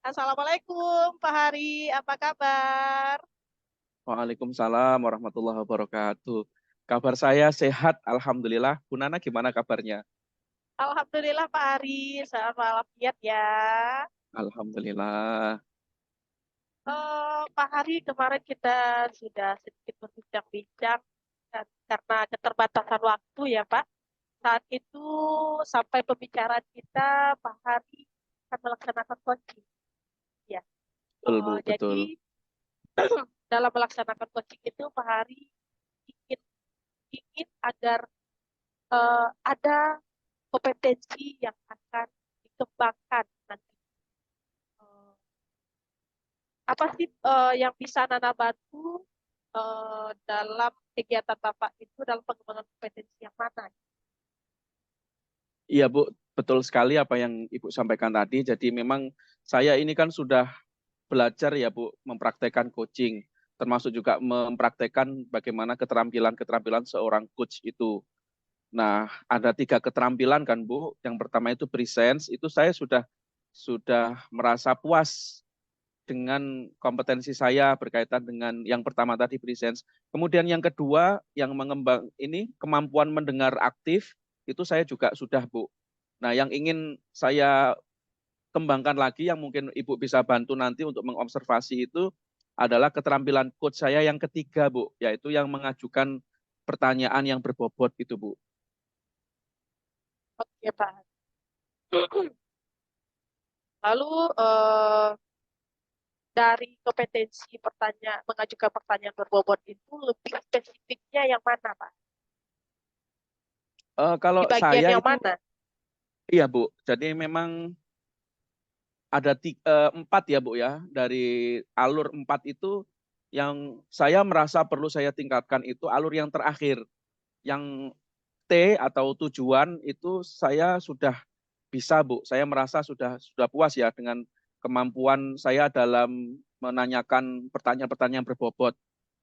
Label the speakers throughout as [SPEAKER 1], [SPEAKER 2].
[SPEAKER 1] Assalamualaikum Pak Hari, apa kabar?
[SPEAKER 2] Waalaikumsalam warahmatullahi wabarakatuh. Kabar saya sehat, alhamdulillah. Bu Nana gimana kabarnya?
[SPEAKER 1] Alhamdulillah Pak Hari, sehat walafiat ya.
[SPEAKER 2] Alhamdulillah.
[SPEAKER 1] Pak Hari, kemarin kita sudah sedikit berbincang-bincang karena keterbatasan waktu ya Pak. Saat itu sampai pembicaraan kita Pak Hari akan melaksanakan coaching. Ya.
[SPEAKER 2] Betul, Bu,
[SPEAKER 1] Jadi
[SPEAKER 2] betul.
[SPEAKER 1] dalam melaksanakan coaching itu Pak Hari ingin ingin agar ada kompetensi yang akan dikembangkan nanti. Eh, apa sih yang bisa Nana bantu dalam kegiatan Bapak itu dalam pengembangan kompetensi yang mana?
[SPEAKER 2] Iya, Bu, betul sekali apa yang Ibu sampaikan tadi. Jadi memang saya ini kan sudah belajar ya, Bu, mempraktekkan coaching, termasuk juga mempraktekkan bagaimana keterampilan-keterampilan seorang coach itu. Nah, ada 3 keterampilan kan, Bu. Yang pertama itu presence, itu saya sudah merasa puas dengan kompetensi saya berkaitan dengan yang pertama tadi presence. Kemudian yang kedua yang mengembang ini kemampuan mendengar aktif itu saya juga sudah, Bu. Nah, yang ingin saya kembangkan lagi yang mungkin Ibu bisa bantu nanti untuk mengobservasi itu adalah keterampilan coach saya yang ketiga, Bu, yaitu yang mengajukan pertanyaan yang berbobot itu, Bu.
[SPEAKER 1] Oke Pak. Lalu dari kompetensi mengajukan pertanyaan berbobot itu lebih spesifiknya yang mana Pak? Di
[SPEAKER 2] Kalau
[SPEAKER 1] bagian
[SPEAKER 2] saya
[SPEAKER 1] yang
[SPEAKER 2] itu,
[SPEAKER 1] mana?
[SPEAKER 2] iya, Bu. Jadi memang ada 4 ya, Bu, ya. Dari alur 4 itu yang saya merasa perlu saya tingkatkan itu alur yang terakhir. Yang T atau tujuan itu saya sudah bisa, Bu. Saya merasa sudah puas ya dengan kemampuan saya dalam menanyakan pertanyaan-pertanyaan berbobot.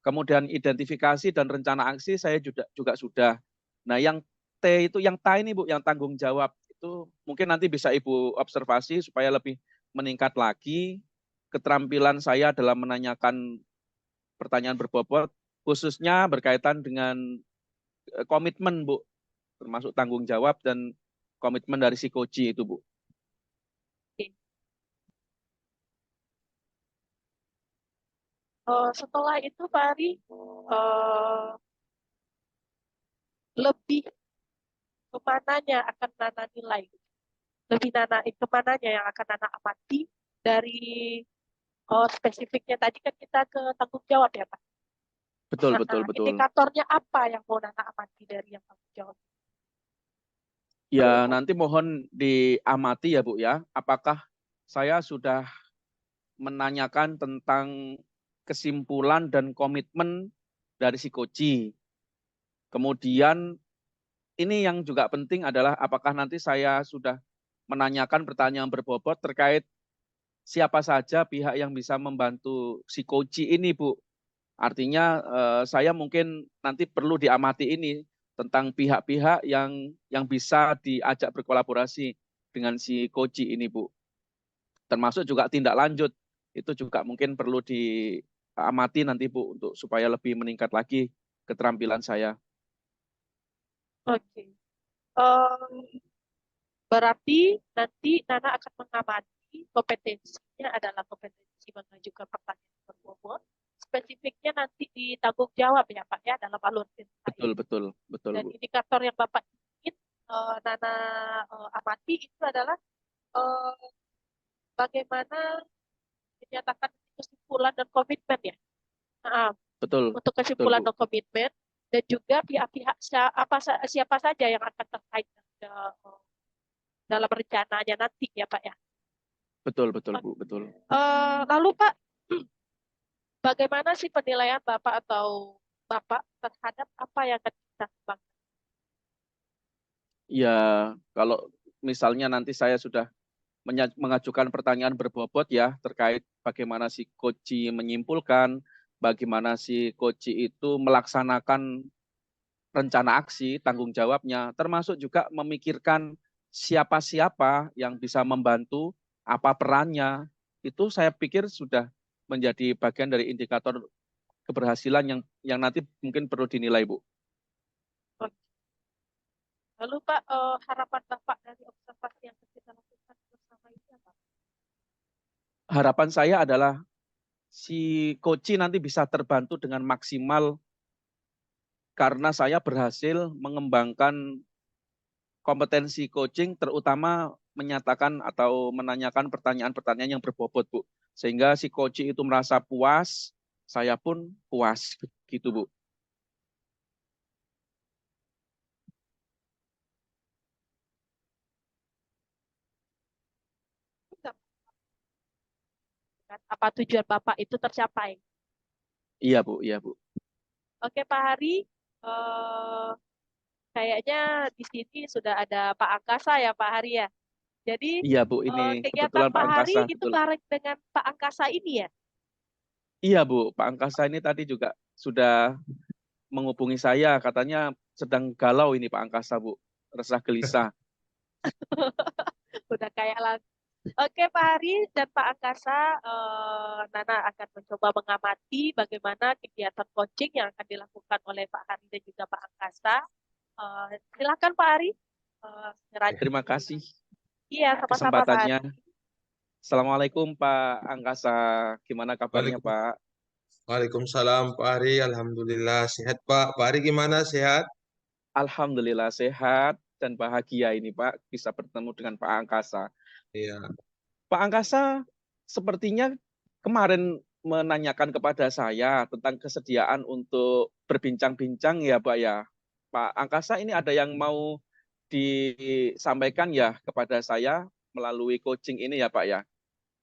[SPEAKER 2] Kemudian identifikasi dan rencana aksi saya juga sudah. Nah, yang T itu yang T ini, Bu, yang tanggung jawab itu mungkin nanti bisa Ibu observasi supaya lebih meningkat lagi keterampilan saya dalam menanyakan pertanyaan berbobot khususnya berkaitan dengan komitmen, Bu, termasuk tanggung jawab dan komitmen dari si coach itu, Bu.
[SPEAKER 1] Setelah itu Pak Ari, lebih kemananya akan Nana nilai? Lebih Nana kemananya yang akan Nana amati dari spesifiknya tadi kan kita ke tanggung jawab ya Pak.
[SPEAKER 2] Betul, betul,
[SPEAKER 1] Nah,
[SPEAKER 2] betul.
[SPEAKER 1] indikatornya apa yang mau Nana amati dari yang tanggung jawab?
[SPEAKER 2] Ya, nanti mohon diamati ya, Bu, ya. Apakah saya sudah menanyakan tentang kesimpulan dan komitmen dari si coach. Kemudian ini yang juga penting adalah apakah nanti saya sudah menanyakan pertanyaan berbobot terkait siapa saja pihak yang bisa membantu si coach ini, Bu. Artinya saya mungkin nanti perlu diamati ini tentang pihak-pihak yang bisa diajak berkolaborasi dengan si coach ini, Bu. Termasuk juga tindak lanjut itu juga mungkin perlu diamati nanti, Bu, untuk supaya lebih meningkat lagi keterampilan saya.
[SPEAKER 1] Oke. Eh, Berarti nanti Nana akan mengamati kompetensinya adalah kompetensi mengajukan pertanyaan berbobot. Spesifiknya nanti ditanggung jawab ya Pak ya dalam alur cerita
[SPEAKER 2] Betul,
[SPEAKER 1] ini.
[SPEAKER 2] betul, betul,
[SPEAKER 1] Dan
[SPEAKER 2] Bu.
[SPEAKER 1] indikator yang Bapak ingin Nana amati itu adalah eh, bagaimana menyatakan kesimpulan dan komitmen ya. Nah,
[SPEAKER 2] Betul,
[SPEAKER 1] untuk
[SPEAKER 2] betul,
[SPEAKER 1] kesimpulan
[SPEAKER 2] Bu.
[SPEAKER 1] dan komitmen dan juga pihak-pihak siapa saja yang akan terkait dalam rencananya nanti ya Pak ya.
[SPEAKER 2] Betul, betul, Bu, betul.
[SPEAKER 1] Lalu Pak, bagaimana sih penilaian Bapak atau Bapak terhadap apa yang akan kita kembangkan?
[SPEAKER 2] Ya, kalau misalnya nanti saya sudah mengajukan pertanyaan berbobot ya terkait bagaimana si coach menyimpulkan, bagaimana si coach itu melaksanakan rencana aksi, tanggung jawabnya, termasuk juga memikirkan siapa-siapa yang bisa membantu, apa perannya. itu saya pikir sudah menjadi bagian dari indikator keberhasilan yang nanti mungkin perlu dinilai, Bu.
[SPEAKER 1] Lalu Pak, harapan Bapak dari observasi yang kita lakukan bersama ini apa?
[SPEAKER 2] Harapan saya adalah si coach nanti bisa terbantu dengan maksimal karena saya berhasil mengembangkan kompetensi coaching, terutama menyatakan atau menanyakan pertanyaan-pertanyaan yang berbobot, Bu. Sehingga si coach itu merasa puas, saya pun puas, gitu, Bu.
[SPEAKER 1] Apa tujuan Bapak itu tercapai?
[SPEAKER 2] Iya, Bu, iya, Bu.
[SPEAKER 1] Oke Pak Hari, eh, kayaknya di sini sudah ada Pak Angkasa ya Pak Hari ya. Jadi
[SPEAKER 2] Iya, Bu, ini
[SPEAKER 1] kegiatan
[SPEAKER 2] kebetulan Pak
[SPEAKER 1] Pak Hari
[SPEAKER 2] Angkasa,
[SPEAKER 1] itu
[SPEAKER 2] betul.
[SPEAKER 1] bareng dengan Pak Angkasa ini ya.
[SPEAKER 2] Iya, Bu, Pak Angkasa ini tadi juga sudah menghubungi saya, katanya sedang galau ini Pak Angkasa, Bu. Resah gelisah.
[SPEAKER 1] Udah kayak lah. Oke Pak Hari dan Pak Angkasa, Nana akan mencoba mengamati bagaimana kegiatan coaching yang akan dilakukan oleh Pak Hari dan juga Pak Angkasa. Silakan Pak Hari. Rajin.
[SPEAKER 2] Terima kasih
[SPEAKER 1] Iya, sama-sama Pak Hari.
[SPEAKER 2] kesempatannya. Assalamualaikum Pak Angkasa, gimana kabarnya
[SPEAKER 3] Waalaikum-
[SPEAKER 2] Pak?
[SPEAKER 3] Waalaikumsalam Pak Ari, Alhamdulillah sehat Pak. Pak Ari gimana sehat?
[SPEAKER 2] Alhamdulillah sehat dan bahagia ini Pak bisa bertemu dengan Pak Angkasa.
[SPEAKER 3] Iya,
[SPEAKER 2] Pak Angkasa sepertinya kemarin menanyakan kepada saya tentang kesediaan untuk berbincang-bincang ya Pak ya. Pak Angkasa ini ada yang mau disampaikan ya kepada saya melalui coaching ini ya Pak ya.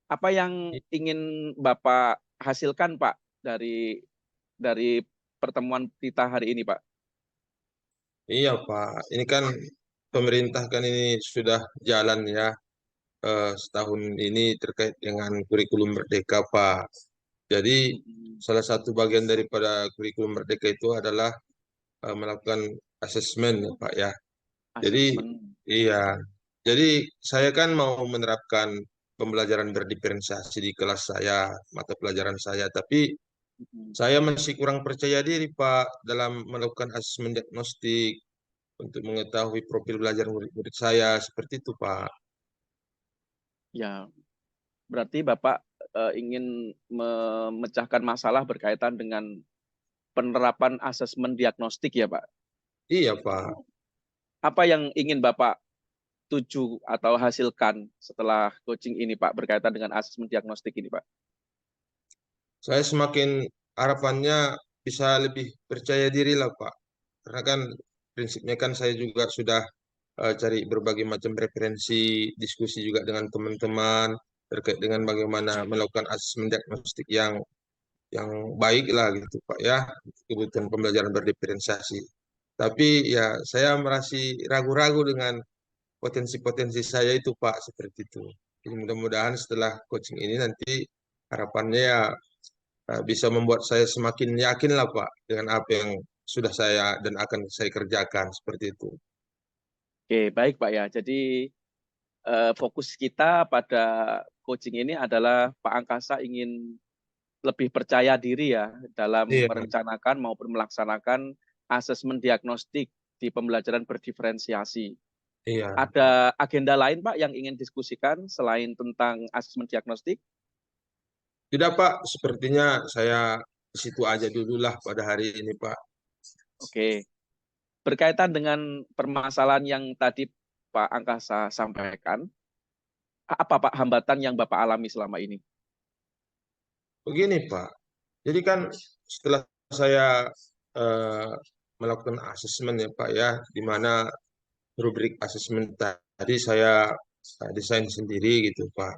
[SPEAKER 2] Apa yang ingin Bapak hasilkan Pak dari pertemuan kita hari ini Pak?
[SPEAKER 3] iya Pak. Ini kan pemerintah kan ini sudah jalan ya setahun ini terkait dengan kurikulum Merdeka Pak. Jadi salah satu bagian daripada kurikulum Merdeka itu adalah melakukan asesmen ya Pak ya. Jadi
[SPEAKER 2] Asesmen.
[SPEAKER 3] iya. Jadi saya kan mau menerapkan pembelajaran berdiferensiasi di kelas saya, mata pelajaran saya, tapi saya masih kurang percaya diri, Pak, dalam melakukan asesmen diagnostik untuk mengetahui profil belajar murid-murid saya. Seperti itu, Pak.
[SPEAKER 2] Ya, berarti Bapak ingin memecahkan masalah berkaitan dengan penerapan asesmen diagnostik ya Pak.
[SPEAKER 3] Iya, Pak.
[SPEAKER 2] Apa yang ingin Bapak tuju atau hasilkan setelah coaching ini Pak berkaitan dengan asesmen diagnostik ini Pak?
[SPEAKER 3] Saya semakin harapannya bisa lebih percaya diri lah, Pak. Karena kan prinsipnya kan saya juga sudah cari berbagai macam referensi, diskusi juga dengan teman-teman terkait dengan bagaimana melakukan asesmen diagnostik yang baik lah gitu Pak ya, kebutuhan pembelajaran berdiferensiasi. Tapi ya saya masih ragu-ragu dengan potensi-potensi saya itu Pak, seperti itu. Jadi mudah-mudahan setelah coaching ini nanti harapannya ya bisa membuat saya semakin yakin lah Pak dengan apa yang sudah saya dan akan saya kerjakan seperti itu.
[SPEAKER 2] Oke, baik Pak ya. Jadi fokus kita pada coaching ini adalah Pak Angkasa ingin lebih percaya diri ya dalam
[SPEAKER 3] Iya,
[SPEAKER 2] merencanakan maupun melaksanakan asesmen diagnostik di pembelajaran berdiferensiasi.
[SPEAKER 3] iya.
[SPEAKER 2] Ada agenda lain Pak yang ingin diskusikan selain tentang asesmen diagnostik?
[SPEAKER 3] Tidak Pak, sepertinya saya di situ aja dulu lah pada hari ini Pak.
[SPEAKER 2] Oke, berkaitan dengan permasalahan yang tadi Pak Angkasa sampaikan, apa Pak hambatan yang Bapak alami selama ini?
[SPEAKER 3] Begini Pak, jadi kan setelah saya eh, melakukan asesmen ya Pak ya, di mana rubrik asesmen tadi saya desain sendiri gitu Pak.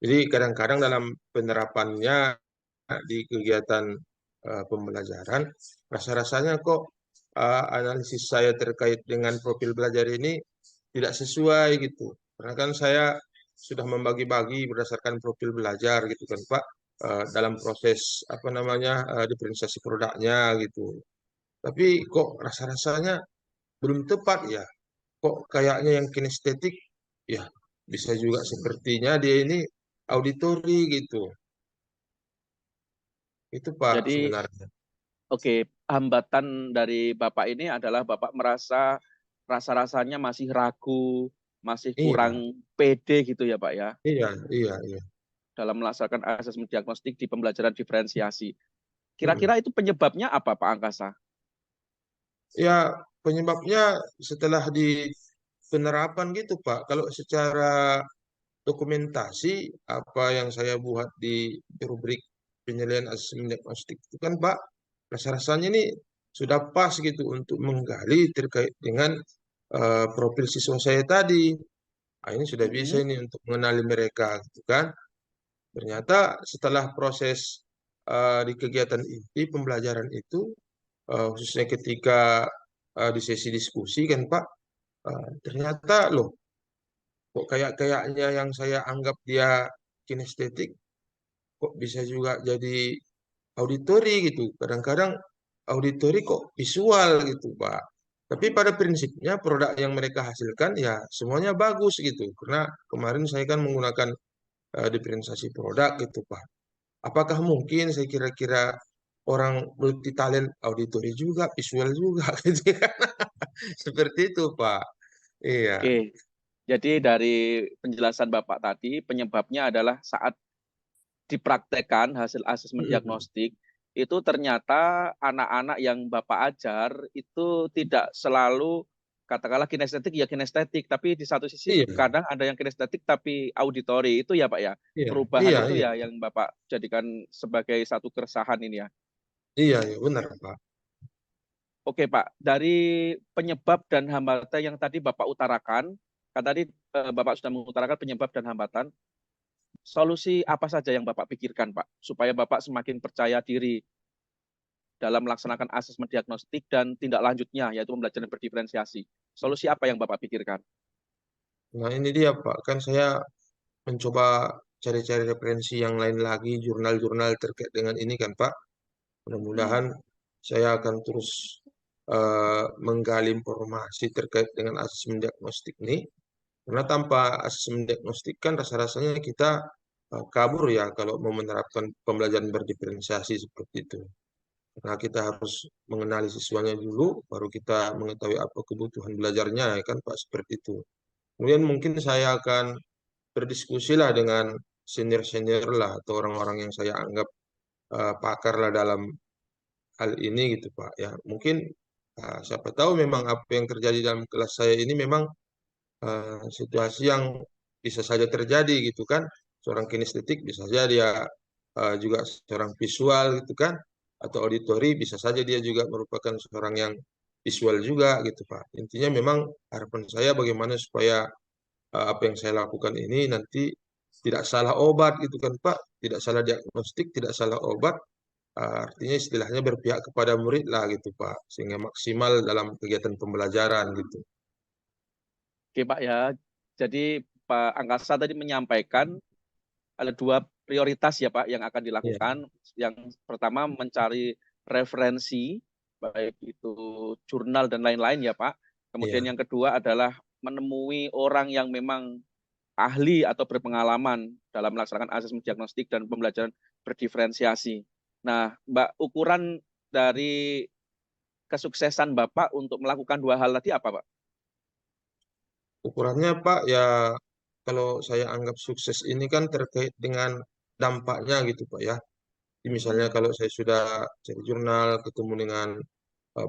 [SPEAKER 3] Jadi kadang-kadang dalam penerapannya di kegiatan pembelajaran, rasa-rasanya kok analisis saya terkait dengan profil belajar ini tidak sesuai gitu. Karena kan saya sudah membagi-bagi berdasarkan profil belajar gitu kan Pak, dalam proses apa namanya diferensiasi produknya gitu. Tapi kok rasa-rasanya belum tepat ya. Kok kayaknya yang kinestetik ya bisa juga sepertinya dia ini auditori gitu. Itu Pak
[SPEAKER 2] Jadi
[SPEAKER 3] sebenarnya.
[SPEAKER 2] oke, hambatan dari Bapak ini adalah Bapak merasa rasa-rasanya masih ragu, masih
[SPEAKER 3] Iya,
[SPEAKER 2] kurang pede gitu ya Pak ya,
[SPEAKER 3] iya, iya, iya.
[SPEAKER 2] dalam melaksanakan asesmen diagnostik di pembelajaran diferensiasi.
[SPEAKER 3] Mm-mm.
[SPEAKER 2] Kira-kira itu penyebabnya apa Pak Angkasa?
[SPEAKER 3] Ya, penyebabnya setelah di penerapan gitu Pak. Kalau secara dokumentasi apa yang saya buat di rubrik penilaian asesmen diagnostik itu kan Pak, rasa-rasanya ini sudah pas gitu untuk menggali terkait dengan profil siswa saya tadi. Ah, ini sudah bisa
[SPEAKER 2] Mm-mm.
[SPEAKER 3] ini untuk mengenali mereka gitu kan. Ternyata setelah proses di kegiatan inti pembelajaran itu, khususnya ketika di sesi diskusi kan Pak, ternyata loh kok kayak-kayaknya yang saya anggap dia kinestetik kok bisa juga jadi auditori gitu. Kadang-kadang auditori kok visual gitu, Pak. Tapi pada prinsipnya produk yang mereka hasilkan ya semuanya bagus gitu. Karena kemarin saya kan menggunakan diferensiasi produk gitu, Pak. Apakah mungkin saya kira-kira orang multi talent auditori juga, visual juga gitu kan. Seperti itu, Pak. Iya,
[SPEAKER 2] Oke, jadi dari penjelasan Bapak tadi, penyebabnya adalah saat dipraktekkan hasil asesmen
[SPEAKER 3] mm-mm.
[SPEAKER 2] diagnostik, itu ternyata anak-anak yang Bapak ajar itu tidak selalu katakanlah kinestetik ya kinestetik, tapi di satu sisi
[SPEAKER 3] Iya,
[SPEAKER 2] kadang ada yang kinestetik tapi auditori itu ya Pak ya.
[SPEAKER 3] iya,
[SPEAKER 2] Perubahan
[SPEAKER 3] iya,
[SPEAKER 2] itu
[SPEAKER 3] iya,
[SPEAKER 2] ya yang Bapak jadikan sebagai satu keresahan ini ya.
[SPEAKER 3] iya, iya, benar, Pak.
[SPEAKER 2] Oke Pak, dari penyebab dan hambatan yang tadi Bapak utarakan, kan tadi Bapak sudah mengutarakan penyebab dan hambatan. Solusi apa saja yang Bapak pikirkan, Pak, supaya Bapak semakin percaya diri dalam melaksanakan asesmen diagnostik dan tindak lanjutnya, yaitu pembelajaran berdiferensiasi. Solusi apa yang Bapak pikirkan?
[SPEAKER 3] Nah, ini dia, Pak. Kan saya mencoba cari-cari referensi yang lain lagi, jurnal-jurnal terkait dengan ini kan, Pak.
[SPEAKER 2] Hmm.
[SPEAKER 3] Mudah-mudahan saya akan terus menggali informasi terkait dengan asesmen diagnostik ini. Karena tanpa asesmen diagnostik kan rasa-rasanya kita kabur ya kalau mau menerapkan pembelajaran berdiferensiasi seperti itu. Karena kita harus mengenali siswanya dulu, baru kita mengetahui apa kebutuhan belajarnya, ya kan Pak, seperti itu. Kemudian mungkin saya akan berdiskusi lah dengan senior-senior lah atau orang-orang yang saya anggap pakar lah dalam hal ini gitu Pak. Ya mungkin siapa tahu memang apa yang terjadi dalam kelas saya ini memang situasi yang bisa saja terjadi gitu kan. Seorang kinestetik bisa saja dia juga seorang visual gitu kan. Atau auditori bisa saja dia juga merupakan seorang yang visual juga gitu Pak. Intinya memang harapan saya bagaimana supaya apa yang saya lakukan ini nanti tidak salah obat gitu kan Pak. Tidak salah diagnostik, tidak salah obat. Artinya istilahnya berpihak kepada murid lah gitu Pak. Sehingga maksimal dalam kegiatan pembelajaran gitu.
[SPEAKER 2] Oke, Pak ya. Jadi Pak Angkasa tadi menyampaikan ada dua prioritas ya Pak yang akan
[SPEAKER 3] Iya,
[SPEAKER 2] dilakukan. Yang pertama mencari referensi, baik itu jurnal dan lain-lain ya Pak. Kemudian
[SPEAKER 3] iya.
[SPEAKER 2] yang kedua adalah menemui orang yang memang ahli atau berpengalaman dalam melaksanakan asesmen diagnostik dan pembelajaran berdiferensiasi. Nah, Mbak, ukuran dari kesuksesan Bapak untuk melakukan dua hal tadi apa, Pak?
[SPEAKER 3] Ukurannya Pak ya kalau saya anggap sukses ini kan terkait dengan dampaknya gitu Pak ya. Jadi misalnya
[SPEAKER 2] Hmm.
[SPEAKER 3] kalau saya sudah cari jurnal, ketemu dengan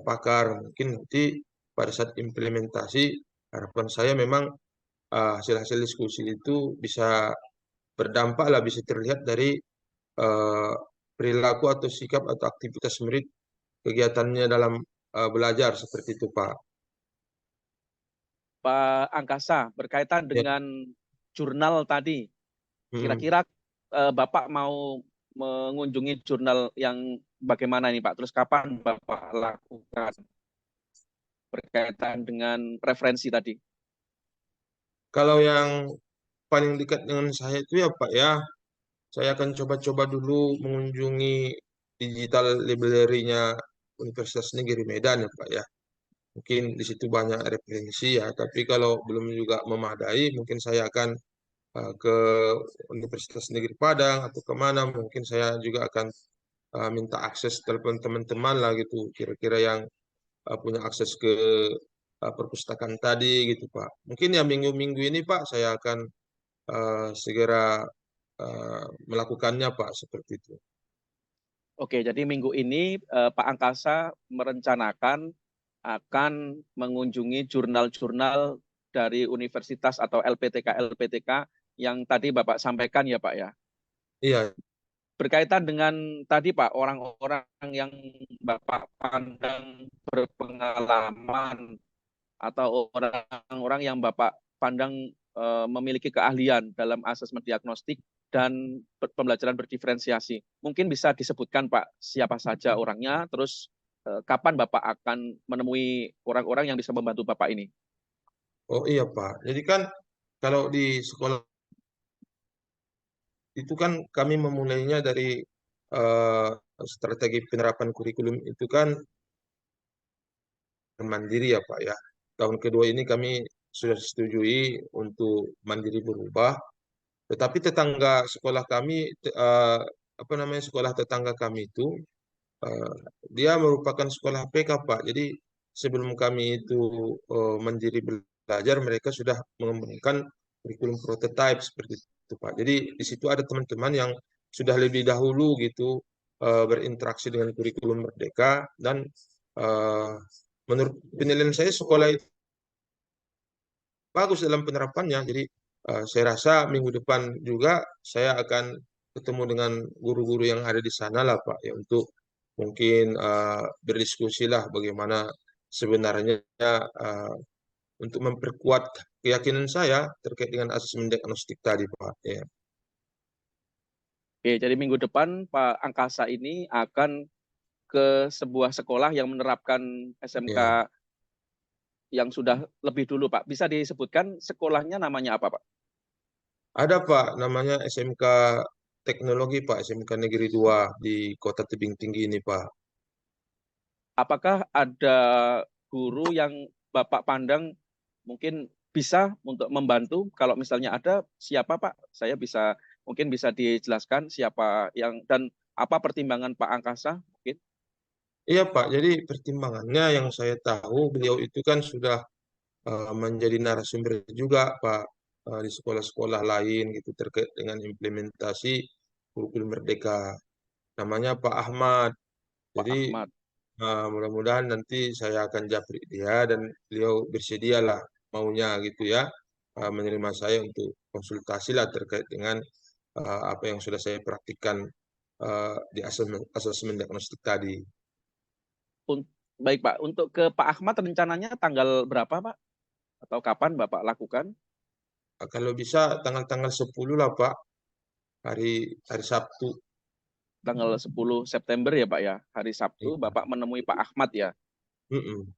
[SPEAKER 3] pakar, mungkin nanti pada saat implementasi harapan saya memang hasil-hasil diskusi itu bisa berdampak lah, bisa terlihat dari eh, perilaku atau sikap atau aktivitas murid kegiatannya dalam belajar seperti itu Pak.
[SPEAKER 2] Pak Angkasa, berkaitan
[SPEAKER 3] Ya.
[SPEAKER 2] dengan jurnal tadi,
[SPEAKER 3] Hmm.
[SPEAKER 2] kira-kira Bapak mau mengunjungi jurnal yang bagaimana ini, Pak? Terus kapan Bapak lakukan berkaitan dengan referensi tadi?
[SPEAKER 3] Kalau yang paling dekat dengan saya itu ya Pak ya, saya akan coba-coba dulu mengunjungi digital library-nya Universitas Negeri Medan ya Pak ya. Mungkin di situ banyak referensi ya, tapi kalau belum juga memadai, mungkin saya akan ke Universitas Negeri Padang atau kemana, mungkin saya juga akan minta akses telepon teman-teman lah gitu, kira-kira yang punya akses ke perpustakaan tadi gitu Pak. Mungkin ya minggu-minggu ini Pak saya akan segera melakukannya Pak, seperti itu.
[SPEAKER 2] Oke, jadi minggu ini Pak Angkasa merencanakan akan mengunjungi jurnal-jurnal dari universitas atau LPTK yang tadi Bapak sampaikan ya Pak ya.
[SPEAKER 3] Iya,
[SPEAKER 2] Berkaitan dengan tadi Pak, orang-orang yang Bapak pandang berpengalaman atau orang-orang yang Bapak pandang memiliki keahlian dalam asesmen diagnostik dan pembelajaran berdiferensiasi. Mungkin bisa disebutkan Pak siapa saja orangnya, terus kapan Bapak akan menemui orang-orang yang bisa membantu Bapak ini?
[SPEAKER 3] oh iya Pak. Jadi kan kalau di sekolah itu kan kami memulainya dari eh, strategi penerapan kurikulum itu kan mandiri ya Pak ya. Tahun kedua ini kami sudah setujui untuk mandiri berubah. Tetapi tetangga sekolah kami, apa namanya, sekolah tetangga kami itu, eh, dia merupakan sekolah PK Pak. Jadi sebelum kami itu mandiri belajar, mereka sudah mengembangkan kurikulum prototype seperti itu Pak. Jadi di situ ada teman-teman yang sudah lebih dahulu gitu berinteraksi dengan kurikulum Merdeka, dan eh, menurut penilaian saya sekolah itu bagus dalam penerapannya. Jadi saya rasa minggu depan juga saya akan ketemu dengan guru-guru yang ada di sana lah Pak ya, untuk mungkin berdiskusi lah bagaimana sebenarnya uh, untuk memperkuat keyakinan saya terkait dengan asesmen diagnostik tadi Pak ya.
[SPEAKER 2] Oke, jadi minggu depan Pak Angkasa ini akan ke sebuah sekolah yang menerapkan
[SPEAKER 3] Ya.
[SPEAKER 2] SMK yang sudah lebih dulu Pak. Bisa disebutkan sekolahnya namanya apa Pak?
[SPEAKER 3] Ada Pak, namanya SMK Teknologi Pak, SMK Negeri 2 di Kota Tebing Tinggi ini Pak.
[SPEAKER 2] Apakah ada guru yang Bapak pandang mungkin bisa untuk membantu? Kalau misalnya ada, siapa Pak? Saya bisa mungkin bisa dijelaskan siapa yang dan apa pertimbangan Pak Angkasa mungkin?
[SPEAKER 3] Iya Pak, jadi pertimbangannya yang saya tahu beliau itu kan sudah menjadi narasumber juga Pak di sekolah-sekolah lain gitu terkait dengan implementasi kurikulum Merdeka. Namanya Pak Ahmad.
[SPEAKER 2] Pak
[SPEAKER 3] Jadi
[SPEAKER 2] Ahmad.
[SPEAKER 3] mudah-mudahan nanti saya akan japri dia dan beliau bersedialah maunya gitu ya menerima saya untuk konsultasi lah terkait dengan apa yang sudah saya praktikkan di asesmen diagnostik tadi.
[SPEAKER 2] Baik Pak, untuk ke Pak Ahmad rencananya tanggal berapa Pak? Atau kapan Bapak lakukan?
[SPEAKER 3] Kalau bisa tanggal-tanggal 10 lah Pak, hari hari Sabtu.
[SPEAKER 2] Tanggal 10 September ya Pak ya, hari Sabtu
[SPEAKER 3] Iya.
[SPEAKER 2] Bapak menemui Pak Ahmad ya.
[SPEAKER 3] Mm-mm.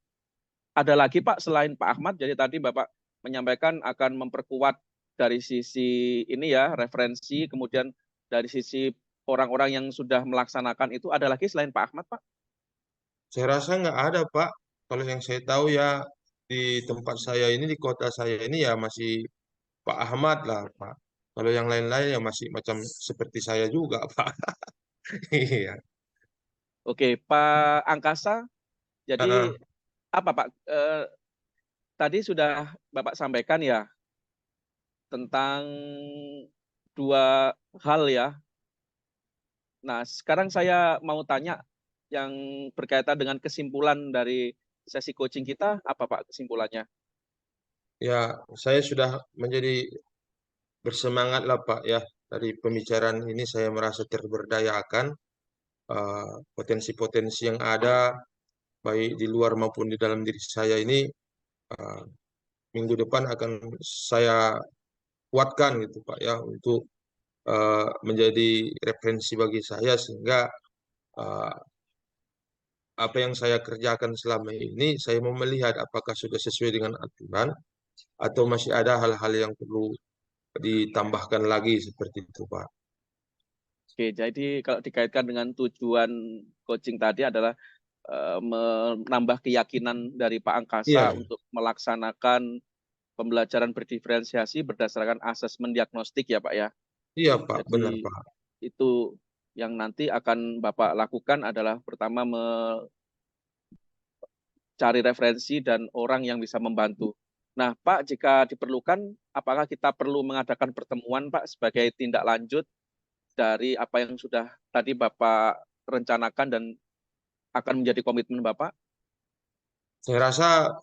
[SPEAKER 2] Ada lagi Pak selain Pak Ahmad, jadi tadi Bapak menyampaikan akan memperkuat dari sisi ini ya, referensi, kemudian dari sisi orang-orang yang sudah melaksanakan itu, ada lagi selain Pak Ahmad Pak?
[SPEAKER 3] Saya rasa nggak ada Pak. Kalau yang saya tahu ya di tempat saya ini, di kota saya ini ya masih Pak Ahmad lah Pak. Kalau yang lain-lain ya masih macam seperti saya juga Pak. Iya.
[SPEAKER 2] Oke, Pak Angkasa,
[SPEAKER 3] Heeh.
[SPEAKER 2] jadi apa Pak? Tadi sudah Bapak sampaikan ya tentang dua hal ya. Nah, sekarang saya mau tanya yang berkaitan dengan kesimpulan dari sesi coaching kita, apa Pak kesimpulannya?
[SPEAKER 3] Ya, saya sudah menjadi bersemangat lah Pak ya. Dari pembicaraan ini saya merasa terberdayakan potensi-potensi yang ada baik di luar maupun di dalam diri saya ini eh, minggu depan akan saya kuatkan gitu Pak ya, untuk menjadi referensi bagi saya, sehingga eh, apa yang saya kerjakan selama ini saya mau melihat apakah sudah sesuai dengan aturan atau masih ada hal-hal yang perlu ditambahkan lagi seperti itu Pak.
[SPEAKER 2] Oke, jadi kalau dikaitkan dengan tujuan coaching tadi adalah menambah keyakinan dari Pak Angkasa
[SPEAKER 3] Iya,
[SPEAKER 2] untuk melaksanakan pembelajaran berdiferensiasi berdasarkan asesmen diagnostik ya Pak ya.
[SPEAKER 3] Iya Pak, benar
[SPEAKER 2] Jadi
[SPEAKER 3] Pak.
[SPEAKER 2] itu yang nanti akan Bapak lakukan adalah pertama mencari referensi dan orang yang bisa membantu. Nah Pak, jika diperlukan, apakah kita perlu mengadakan pertemuan Pak sebagai tindak lanjut dari apa yang sudah tadi Bapak rencanakan dan akan menjadi komitmen Bapak?
[SPEAKER 3] Saya rasa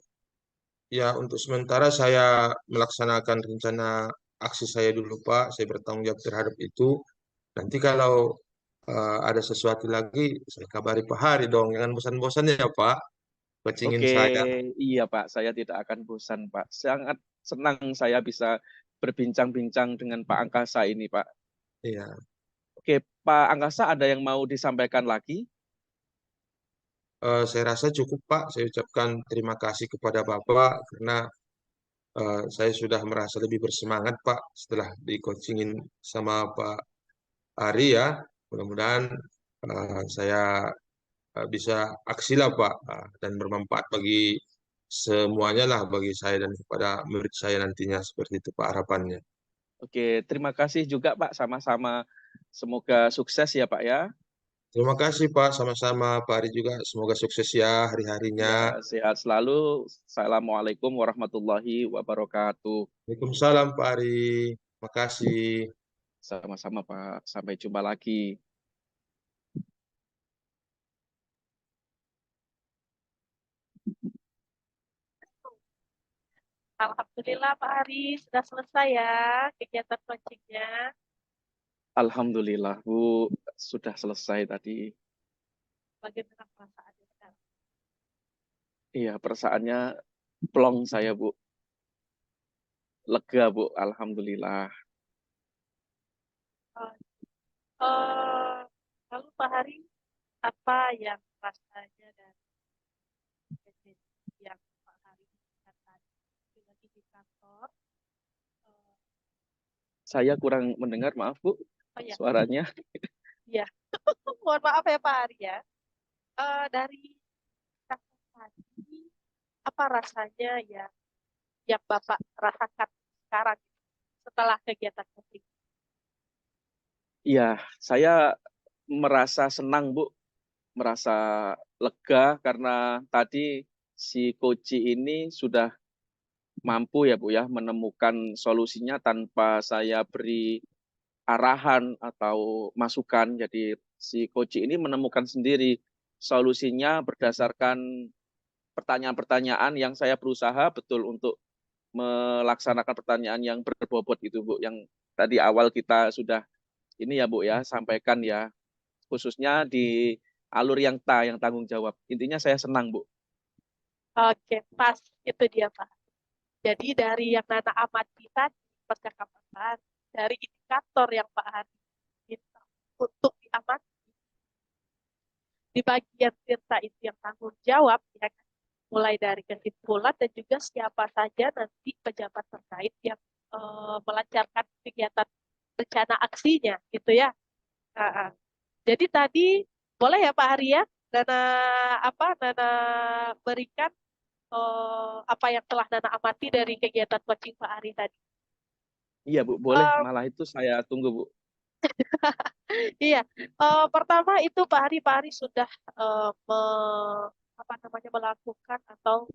[SPEAKER 3] ya untuk sementara saya melaksanakan rencana aksi saya dulu Pak. Saya bertanggung jawab terhadap itu. Nanti kalau ada sesuatu lagi, saya kabari Pak Hari dong. Jangan bosan-bosan ya Pak,
[SPEAKER 2] Oke,
[SPEAKER 3] kucingin saya.
[SPEAKER 2] iya Pak, saya tidak akan bosan Pak. Sangat senang saya bisa berbincang-bincang dengan Pak Angkasa ini Pak.
[SPEAKER 3] Iya.
[SPEAKER 2] Oke, Pak Angkasa ada yang mau disampaikan lagi?
[SPEAKER 3] Saya rasa cukup Pak. Saya ucapkan terima kasih kepada Bapak karena saya sudah merasa lebih bersemangat Pak setelah di-coachingin sama Pak Ari ya. Mudah-mudahan saya bisa aksi lah Pak dan bermanfaat bagi semuanya lah bagi saya dan kepada murid saya nantinya seperti itu Pak harapannya.
[SPEAKER 2] Oke, terima kasih juga Pak, sama-sama. Semoga sukses ya Pak ya.
[SPEAKER 3] Terima kasih Pak, sama-sama Pak Ari juga. Semoga sukses ya hari-harinya.
[SPEAKER 2] Ya, sehat selalu. Assalamualaikum warahmatullahi wabarakatuh.
[SPEAKER 3] Waalaikumsalam Pak Ari. Terima kasih.
[SPEAKER 2] Sama-sama Pak, sampai jumpa lagi.
[SPEAKER 1] Alhamdulillah Pak Ari sudah selesai ya kegiatan coachingnya.
[SPEAKER 2] Alhamdulillah Bu, sudah selesai tadi.
[SPEAKER 1] Bagaimana perasaannya sekarang?
[SPEAKER 2] Iya, perasaannya plong saya Bu. Lega Bu, Alhamdulillah.
[SPEAKER 1] Oh, eh, lalu Pak Hari apa yang rasanya dari kejadian yang Pak Hari lihat tadi dengan indikator? Eh,
[SPEAKER 2] Saya kurang mendengar, maaf Bu,
[SPEAKER 1] oh ya,
[SPEAKER 2] suaranya.
[SPEAKER 1] ya. Mohon maaf ya Pak Hari ya. Dari indikator tadi apa rasanya ya yang Bapak rasakan sekarang setelah kegiatan coaching?
[SPEAKER 2] Iya, saya merasa senang Bu, merasa lega karena tadi si Koji ini sudah mampu ya Bu ya menemukan solusinya tanpa saya beri arahan atau masukan. Jadi si Koji ini menemukan sendiri solusinya berdasarkan pertanyaan-pertanyaan yang saya berusaha betul untuk melaksanakan pertanyaan yang berbobot itu Bu, yang tadi awal kita sudah ini ya Bu ya sampaikan ya, khususnya di alur yang yang tanggung jawab. Intinya saya senang Bu.
[SPEAKER 1] Oke, pas itu dia Pak. Jadi dari yang Nana amati tadi percakapan, dari indikator yang Pak Hadi minta untuk diamati di bagian tirta itu yang tanggung jawab, ya kan? Mulai dari kesimpulan dan juga siapa saja nanti pejabat terkait yang melancarkan kegiatan rencana aksinya, gitu ya. Jadi tadi boleh ya Pak Hari ya, Nana berikan apa yang telah Nana amati dari kegiatan coaching Pak Hari tadi.
[SPEAKER 2] Iya Bu, boleh.
[SPEAKER 1] Eh,
[SPEAKER 2] Malah itu saya tunggu Bu.
[SPEAKER 1] Iya, pertama itu Pak Hari sudah apa namanya melakukan atau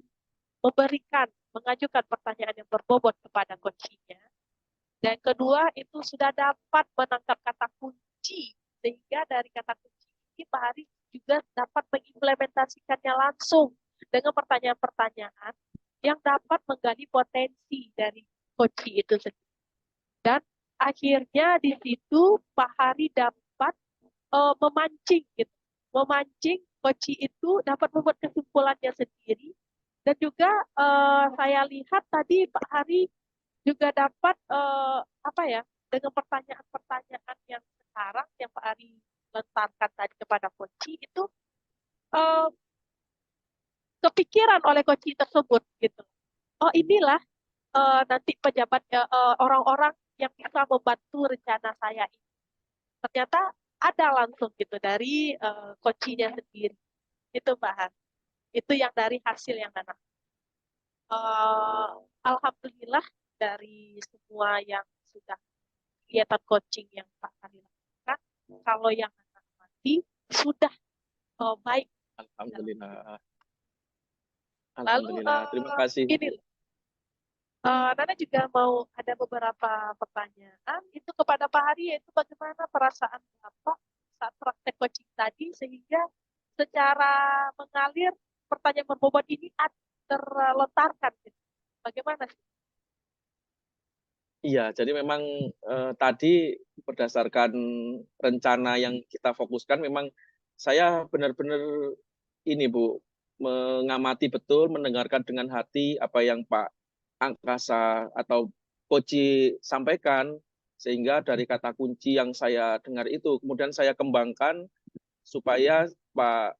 [SPEAKER 1] mengajukan pertanyaan yang berbobot kepada coachingnya. Dan kedua itu sudah dapat menangkap kata kunci sehingga dari kata kunci ini Pak Hari juga dapat mengimplementasikannya langsung dengan pertanyaan-pertanyaan yang dapat menggali potensi dari coaching itu sendiri. Dan akhirnya di situ Pak Hari dapat memancing gitu. Memancing Koci itu dapat membuat kesimpulannya sendiri dan juga saya lihat tadi Pak Hari juga dapat apa ya dengan pertanyaan-pertanyaan yang sekarang yang Pak Hari lontarkan tadi kepada Koci itu eh, kepikiran oleh Koci tersebut gitu. Oh inilah nanti pejabat orang-orang yang bisa membantu rencana saya ini. Ternyata ada langsung gitu dari coachingnya sendiri. Itu Mbak Han. Itu yang dari hasil yang Nana. Eh, Alhamdulillah dari semua yang sudah kegiatan coaching yang Pak Hari lakukan, kalau yang anak mati sudah baik dalam hidup.
[SPEAKER 2] Alhamdulillah.
[SPEAKER 1] Lalu
[SPEAKER 2] Alhamdulillah. Terima kasih,
[SPEAKER 1] ini
[SPEAKER 2] Bu.
[SPEAKER 1] Nana juga mau ada beberapa pertanyaan itu kepada Pak Hari, yaitu bagaimana perasaan Bapak saat praktek coaching tadi sehingga secara mengalir pertanyaan berbobot ini terlontarkan gitu. Bagaimana sih?
[SPEAKER 2] Iya, jadi memang tadi berdasarkan rencana yang kita fokuskan, memang saya benar-benar ini Bu, mengamati betul, mendengarkan dengan hati apa yang Pak Angkasa atau Koji sampaikan, sehingga dari kata kunci yang saya dengar itu, kemudian saya kembangkan supaya Pak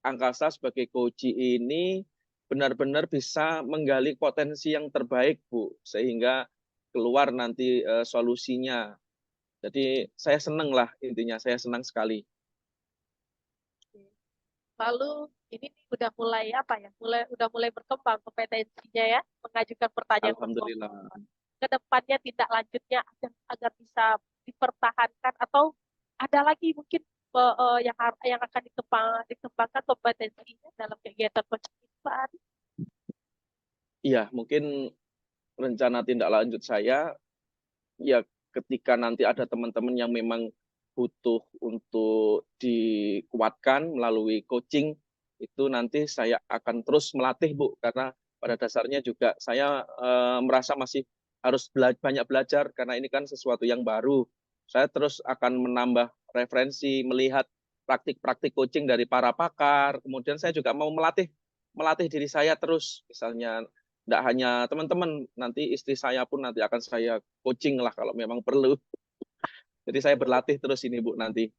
[SPEAKER 2] Angkasa sebagai Koji ini benar-benar bisa menggali potensi yang terbaik, Bu, sehingga keluar nanti solusinya. Jadi saya senang lah intinya, saya senang sekali.
[SPEAKER 1] Lalu ini nih udah mulai apa ya? Udah mulai berkembang kompetensinya ya, mengajukan pertanyaan berbobot.
[SPEAKER 2] Alhamdulillah.
[SPEAKER 1] Kedepannya tindak lanjutnya agar bisa dipertahankan atau ada lagi mungkin yang akan dikembangkan kompetensinya dalam kegiatan coaching ini, Pak Ari?
[SPEAKER 2] Iya, mungkin rencana tindak lanjut saya ya ketika nanti ada teman-teman yang memang butuh untuk dikuatkan melalui coaching, itu nanti saya akan terus melatih, Bu, karena pada dasarnya juga saya merasa masih harus banyak belajar karena ini kan sesuatu yang baru. Saya terus akan menambah referensi, melihat praktik-praktik coaching dari para pakar. Kemudian saya juga mau melatih diri saya terus, misalnya tidak hanya teman-teman, nanti istri saya pun nanti akan saya coaching lah kalau memang perlu. Jadi saya berlatih terus ini Bu nanti.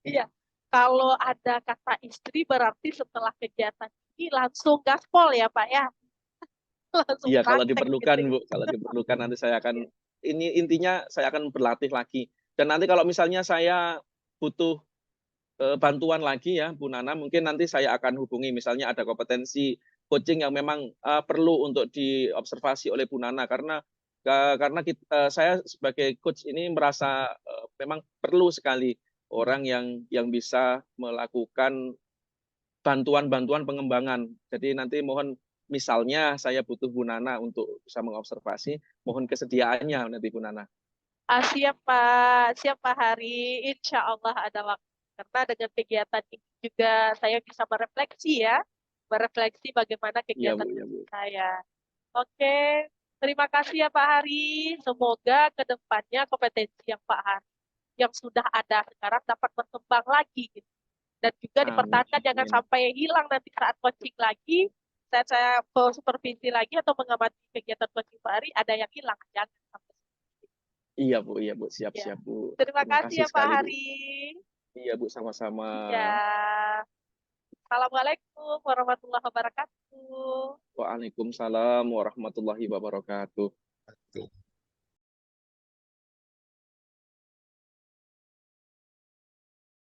[SPEAKER 1] Iya. Kalau ada kata istri berarti setelah kegiatan ini langsung gaspol ya Pak ya, langsung
[SPEAKER 2] Iya kalau
[SPEAKER 1] praktek
[SPEAKER 2] diperlukan
[SPEAKER 1] gitu ya.
[SPEAKER 2] Bu, kalau diperlukan nanti saya akan ini intinya saya akan berlatih lagi. Dan nanti kalau misalnya saya butuh bantuan lagi ya Bu Nana, mungkin nanti saya akan hubungi misalnya ada kompetensi coaching yang memang perlu untuk diobservasi oleh Bu Nana karena saya sebagai coach ini merasa memang perlu sekali orang yang bisa melakukan bantuan-bantuan pengembangan. Jadi nanti mohon misalnya saya butuh Bu Nana untuk bisa mengobservasi, mohon kesediaannya nanti Bu Nana.
[SPEAKER 1] Siap Pak Hari, insya Allah ada waktu. Karena dengan kegiatan ini juga saya bisa merefleksi bagaimana
[SPEAKER 2] Iya
[SPEAKER 1] kegiatan
[SPEAKER 2] Bu, ya Bu.
[SPEAKER 1] saya. Oke, terima kasih ya Pak Hari. Semoga ke depannya kompetensi yang Pak Hari yang sudah ada sekarang dapat berkembang lagi gitu. Dan juga
[SPEAKER 2] Amin.
[SPEAKER 1] dipertahankan jangan
[SPEAKER 2] Amin.
[SPEAKER 1] sampai hilang nanti saat coaching lagi, saya supervisi lagi atau mengamati kegiatan coaching Pak Hari ada yang hilang, jangan sampai.
[SPEAKER 2] Iya Bu,
[SPEAKER 1] Ya.
[SPEAKER 2] siap-siap Bu.
[SPEAKER 1] Terima
[SPEAKER 2] Terima
[SPEAKER 1] kasih
[SPEAKER 2] kasih
[SPEAKER 1] ya Pak
[SPEAKER 2] sekali Bu.
[SPEAKER 1] Hari.
[SPEAKER 2] Iya Bu, sama-sama.
[SPEAKER 1] Ya. Assalamualaikum warahmatullahi wabarakatuh.
[SPEAKER 2] Waalaikumsalam warahmatullahi wabarakatuh.